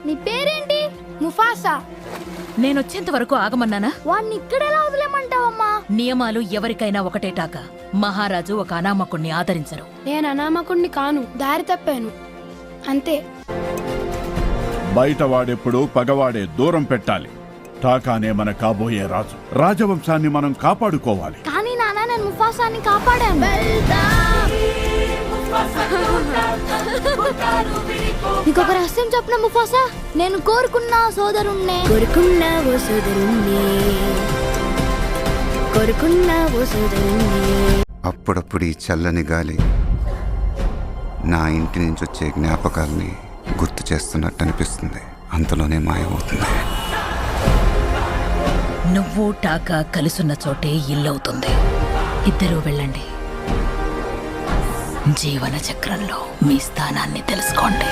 నీ పేరేంటి? ముఫాసా. నేనొచ్చేంత వరకు ఆగమన్నానా? వాణ్ణి ఇక్కడెలా వదిలేమంటావమ్మా? నియమాలు ఎవరికైనా ఒకటేటాక మహారాజు ఒక అనామకుణ్ణి ఆదరించరు. నేను అనామకుణ్ణి కాను, దారి తప్పాను అంతే. బయట వాడెప్పుడు పగవాడే దూరం పెట్టాలి. టాకానే మన కాబోయే రాజు. రాజవంశాన్ని మనం కాపాడుకోవాలి. కానీ నాన్న, నేను ముఫాసాని కాపాడాను. నీకొక రహస్యం చెప్పిన ముఫాసా, నేను కోరుకున్న సోదరుణ్ణే. అప్పుడప్పుడు ఈ చల్లని గాలి నా ఇంటి నుంచి వచ్చే జ్ఞాపకాల్ని గుర్తు చేస్తున్నట్టు అనిపిస్తుంది. అంతలోనే మాయమవుతుంది. నువ్వు టాకా కలిసున్న చోటే ఇల్లవుతుంది. ఇద్దరూ వెళ్ళండి. జీవన చక్రంలో మీ స్థానాన్ని తెలుసుకోండి.